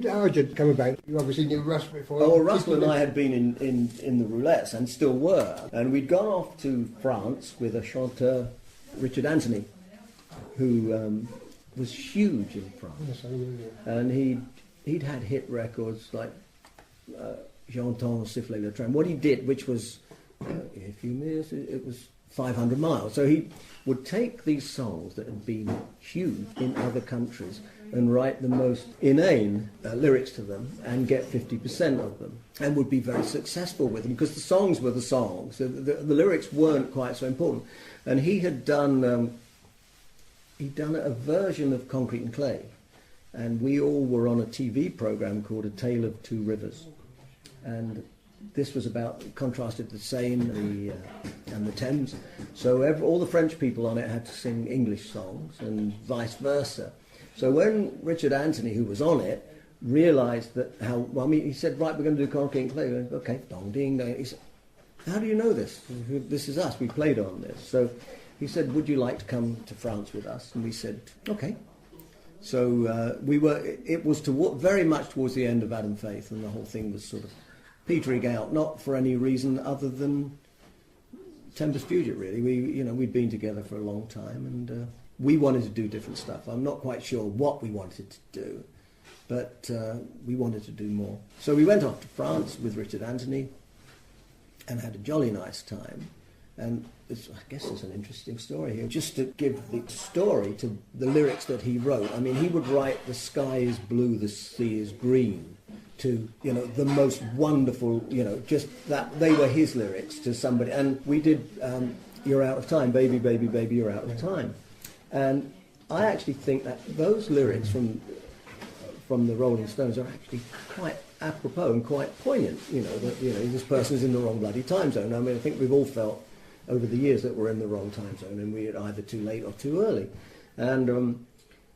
did Argent come about? You obviously knew Russ before. Oh, well, Russell and I had been in the roulettes and still were. And we'd gone off to France with a chanteur, Richard Anthony, who was huge in France. Yes, I know, yeah. And he'd had hit records like J'entends siffler le train. What he did, which was, if you miss it was 500 miles. So he would take these songs that had been huge in other countries and write the most inane lyrics to them and get 50% of them, and would be very successful with them because the songs were the songs. The lyrics weren't quite so important. And he had done a version of Concrete and Clay, and we all were on a TV program called A Tale of Two Rivers, and this was about, contrasted the Seine and the Thames. So all the French people on it had to sing English songs and vice versa. So when Richard Anthony, who was on it, realised that he said, right, we're going to do Concrete and Clay. We went, okay, dong, ding, dong. He said, how do you know this? This is us, we played on this. So he said, would you like to come to France with us? And we said, okay. So it was very much towards the end of Adam Faith, and the whole thing was sort of petering out, not for any reason other than Tempus Fugit, really. We'd been together for a long time, and we wanted to do different stuff. I'm not quite sure what we wanted to do, but we wanted to do more. So we went off to France with Richard Anthony and had a jolly nice time. And I guess there's an interesting story here. Just to give the story to the lyrics that he wrote, I mean, he would write, the sky is blue, the sea is green, to, the most wonderful, just that, they were his lyrics to somebody. And we did You're Out of Time, baby, baby, baby, you're out of time. And I actually think that those lyrics from the Rolling Stones are actually quite apropos and quite poignant, that, this person's in the wrong bloody time zone. I mean, I think we've all felt over the years that we're in the wrong time zone and we're either too late or too early. And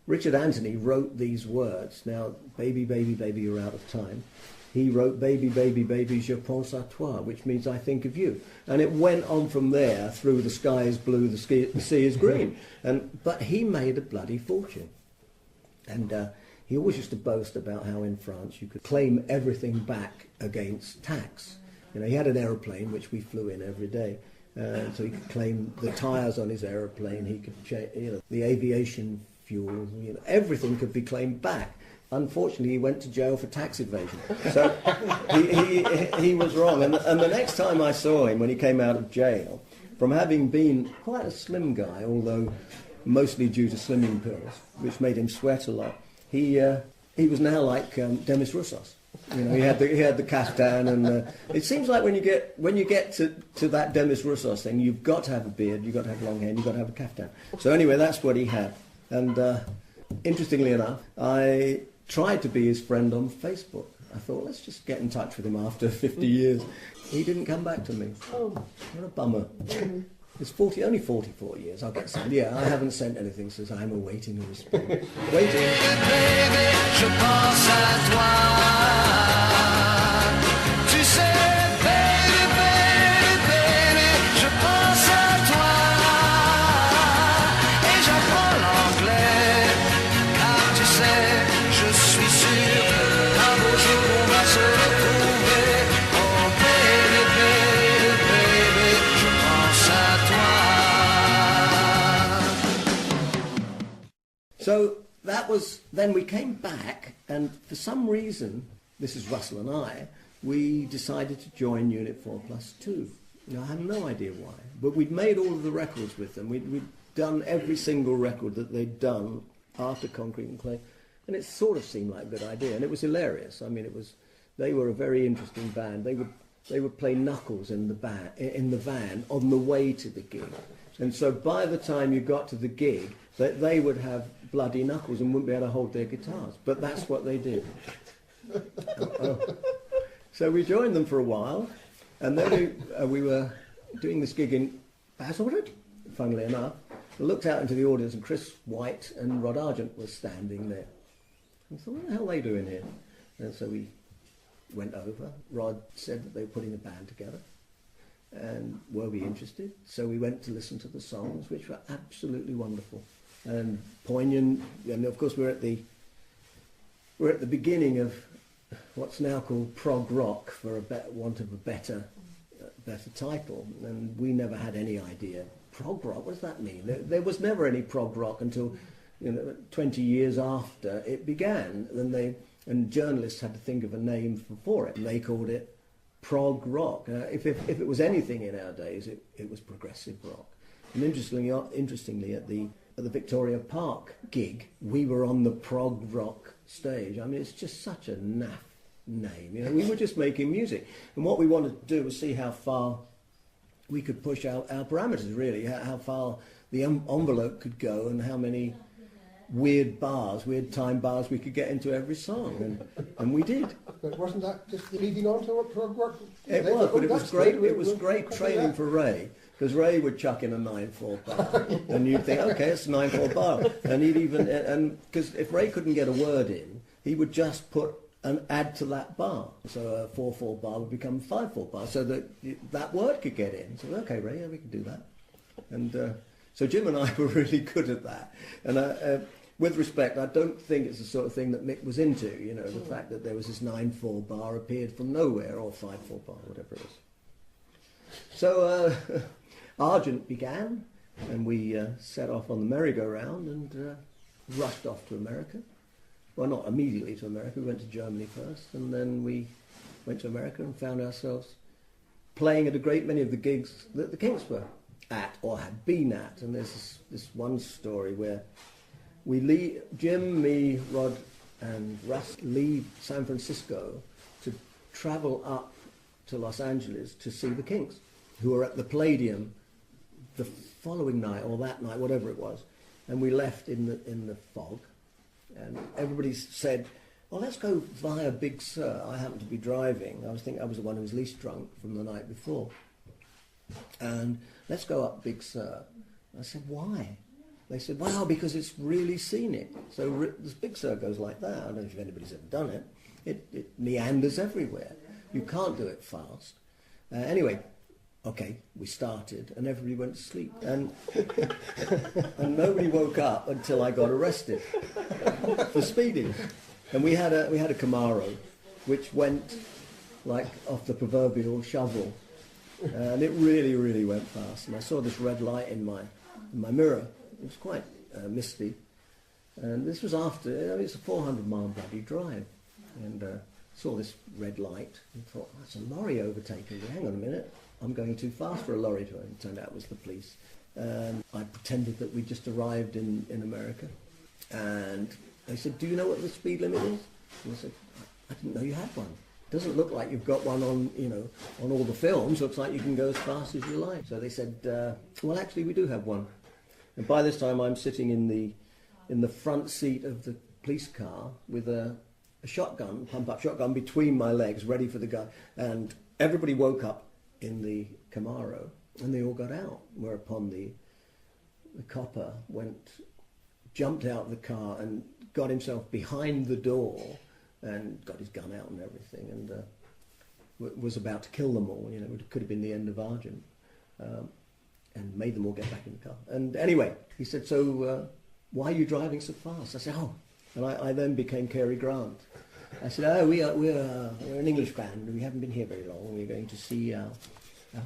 Richard Anthony wrote these words. Now, baby, baby, baby, you're out of time. He wrote, baby, baby, baby, je pense à toi, which means I think of you. And it went on from there through the sky is blue, the sea is green. But he made a bloody fortune. And he always used to boast about how in France you could claim everything back against tax. He had an aeroplane which we flew in every day. So he could claim the tyres on his aeroplane, he could the aviation fuel, everything could be claimed back. Unfortunately, he went to jail for tax evasion. So he was wrong. And the next time I saw him, when he came out of jail, from having been quite a slim guy, although mostly due to slimming pills, which made him sweat a lot, he was now like Demis Roussos. He had the caftan, and it seems like when you get to that Demis Roussos thing, you've got to have a beard, you've got to have long hair, and you've got to have a caftan. So anyway, that's what he had. And interestingly enough, I tried to be his friend on Facebook. I thought, let's just get in touch with him after 50 years. He didn't come back to me. Oh, what a bummer. It's only 44 years. I'll get some. Yeah, I haven't sent anything since I'm awaiting a response. Waiting. Baby, je pense à toi. Tu sais, baby, baby, baby, je pense à toi. Et j'apprends l'anglais, car tu sais, je suis sûr qu'un beau jour on va se retrouver. Oh, baby, baby, baby, je pense à toi. So that was, then we came back, and for some reason, this is Russell and I, we decided to join Unit 4+2. I have no idea why, but we'd made all of the records with them. We'd done every single record that they'd done after Concrete and Clay, and it sort of seemed like a good idea, and it was hilarious. I mean, they were a very interesting band. They would play knuckles in the van on the way to the gig, and so by the time you got to the gig, they would have bloody knuckles and wouldn't be able to hold their guitars. But that's what they did. So we joined them for a while, and then we were doing this gig in Basildon, funnily enough. I looked out into the audience, and Chris White and Rod Argent were standing there. I thought, what the hell are they doing here? And so we went over. Rod said that they were putting a band together, and were we interested? So we went to listen to the songs, which were absolutely wonderful and poignant. And of course we're at the we're at the beginning of what's now called prog rock, for want of a better title, and we never had any idea. Prog rock, what does that mean? There was never any prog rock until 20 years after it began, and journalists had to think of a name for it, and they called it prog rock. If it was anything in our days, it was progressive rock. And interestingly, at the Victoria Park gig, we were on the prog rock stage. I mean, it's just such a naff name. We were just making music, and what we wanted to do was see how far we could push our parameters, really, how far the envelope could go, and how many weird time bars we could get into every song, and we did. But wasn't that just leading on to what prog rock? It was, but it was great. It was great training for Ray, because Ray would chuck in a 9/4 bar, and you'd think, okay, it's a 9/4 bar, and he'd even because if Ray couldn't get a word in, he would just put and add to that bar. So a 4/4 bar would become a 5/4 bar, so that word could get in. So, okay, Ray, yeah, we can do that. And so Jim and I were really good at that. And with respect, I don't think it's the sort of thing that Mick was into, the fact that there was this 9/4 bar appeared from nowhere, or 5/4 bar, whatever it was. So Argent began, and we set off on the merry-go-round and rushed off to America. Well, not immediately to America. We went to Germany first, and then we went to America and found ourselves playing at a great many of the gigs that the Kinks were at or had been at. And there's this one story where Jim, me, Rod, and Russ leave San Francisco to travel up to Los Angeles to see the Kinks, who were at the Palladium the following night, or that night, whatever it was. And we left in the fog. And everybody said, well, let's go via Big Sur. I happened to be driving. I was the one who was least drunk from the night before. And let's go up Big Sur. I said, why? They said, well, because it's really scenic. So this Big Sur goes like that. I don't know if anybody's ever done it. It meanders everywhere. You can't do it fast. Anyway, okay, we started, and everybody went to sleep, and nobody woke up until I got arrested for speeding. And we had a Camaro, which went like off the proverbial shovel, and it really, really went fast. And I saw this red light in my mirror. It was quite misty, and this was after it's a 400-mile bloody drive, and saw this red light and thought, that's a lorry overtaking me. Hang on a minute. I'm going too fast for a lorry to. It turned out it was the police. I pretended that we just arrived in America. And they said, do you know what the speed limit is? And I said, I didn't know you had one. It doesn't look like you've got one on all the films. Looks like you can go as fast as you like. So they said, well, actually, we do have one. And by this time, I'm sitting in the front seat of the police car with a shotgun, pump-up shotgun between my legs, ready for the guy. And everybody woke up in the Camaro, and they all got out, whereupon the copper jumped out of the car and got himself behind the door and got his gun out and everything, and was about to kill them all. It could have been the end of Argent, and made them all get back in the car. And anyway, he said, so why are you driving so fast? I said, oh. And I then became Cary Grant. I said, oh, we're an English band. We haven't been here very long. We're going to see our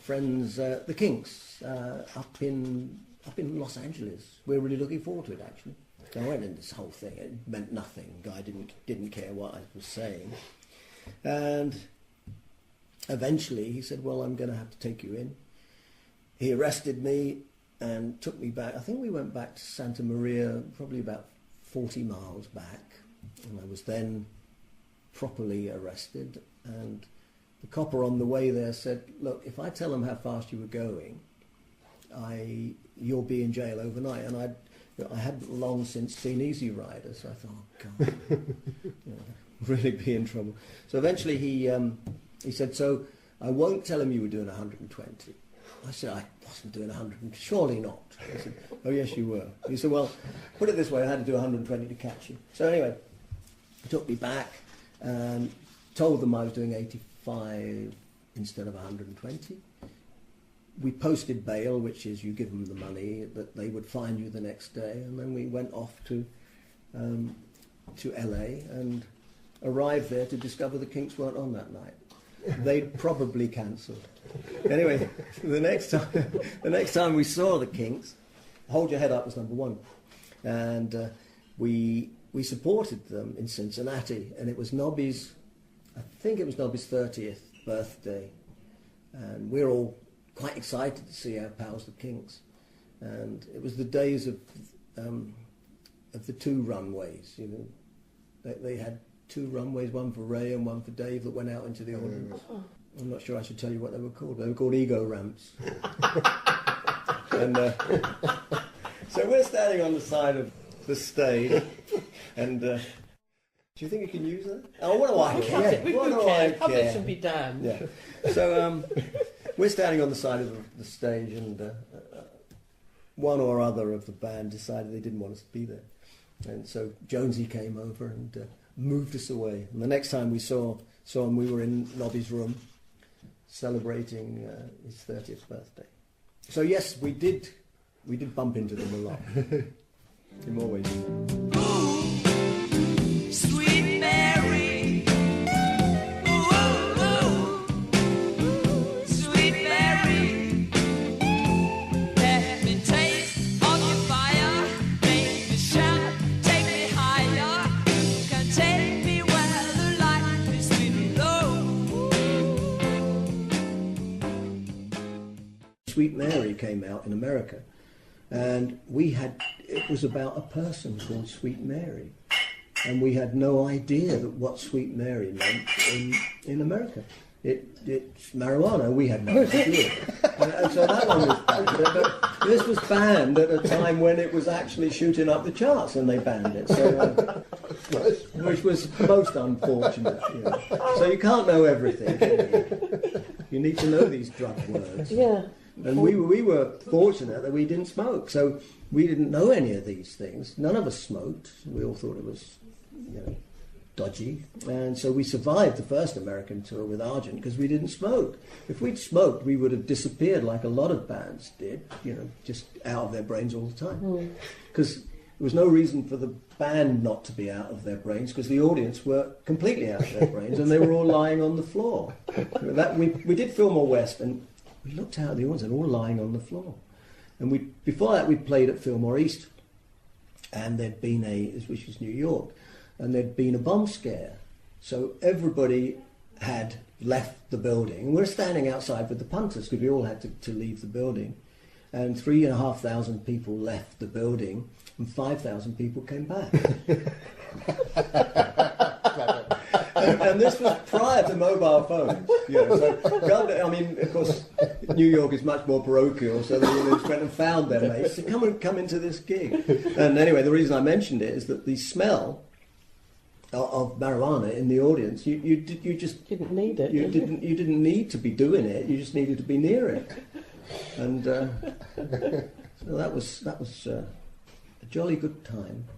friends, the Kinks, up in Los Angeles. We're really looking forward to it, actually. So I went into this whole thing. It meant nothing. The guy didn't care what I was saying. And eventually he said, well, I'm going to have to take you in. He arrested me and took me back. I think we went back to Santa Maria, probably about 40 miles back. And I was then properly arrested, and the copper on the way there said, look, if I tell them how fast you were going, you'll be in jail overnight. And I hadn't long since seen Easy Rider, so I thought, oh God, really be in trouble. So eventually he said, so I won't tell him you were doing 120. I said, I wasn't doing 100, surely not. I said, oh yes you were. He said, well, put it this way, I had to do 120 to catch you. So anyway, he took me back and told them I was doing 85 instead of 120. We posted bail, which is you give them the money that they would fine you the next day, and then we went off to LA, and arrived there to discover the Kinks weren't on that night. They'd probably cancelled. Anyway, the next time we saw the Kinks, Hold Your Head Up was number one, and we supported them in Cincinnati, and it was Nobby's, I think it was Nobby's 30th birthday, and we're all quite excited to see our pals the Kinks, and it was the days of the two runways. You know, they had two runways, one for Ray and one for Dave, that went out into the audience. I'm not sure I should tell you what they were called. They were called ego ramps. And so we're standing on the side of the stage, and do you think you can use that? Oh, what do I care? We What do do care. I Public care? should be damned. Yeah. So we're standing on the side of the stage, and one or other of the band decided they didn't want us to be there, and so Jonesy came over and moved us away. And the next time we saw him, we were in Nobby's room celebrating his 30th birthday. So yes, we did bump into them a lot in more ways. Sweet Mary, ooh, ooh, sweet Mary, let me taste of your fire, make me shout, take me higher, you can take me where the light is sweet low. Sweet Mary came out in America, and it was about a person called Sweet Mary, and we had no idea that what Sweet Mary meant in America. It's marijuana. We had no idea. And so that one was banned. But this was banned at a time when it was actually shooting up the charts, and they banned it. So, which was most unfortunate. You know. So you can't know everything. Can you? You need to know these drug words. Yeah. And we were fortunate that we didn't smoke, so we didn't know any of these things. None of us smoked. We all thought it was, you know, dodgy, and so we survived the first American tour with Argent because we didn't smoke. If we'd smoked, we would have disappeared like a lot of bands did, you know, just out of their brains all the time. Because there was no reason for the band not to be out of their brains, because the audience were completely out of their brains, and they were all lying on the floor. We did Fillmore West, and we looked out at the audience and all lying on the floor. And before that, we played at Fillmore East, and there'd been which was New York, and there'd been a bomb scare. So everybody had left the building, and we're standing outside with the punters because we all had to leave the building. And 3,500 people left the building, and 5,000 people came back. And this was prior to mobile phones. You know, so, I mean, of course, New York is much more parochial, so they just went and found their mates to come into this gig. And anyway, the reason I mentioned it is that the smell of marijuana in the audience, you just Didn't need it. you didn't need to be doing it. You just needed to be near it. And so that was a jolly good time.